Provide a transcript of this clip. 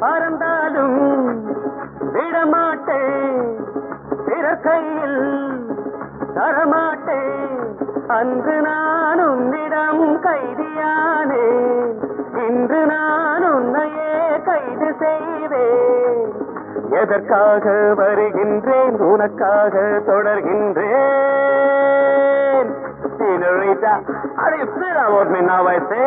பறந்தாலும் விடமாட்டேன், பிற கையில் தரமாட்டேன். அன்று நான் உன்னிடம் கைதியானேன், இன்று நான் உன்னையே கைது செய்வேன். எதற்காக வருகின்றேன், உனக்காக தொடர்கின்றேன். Senorita, how do you feel about me now, I say?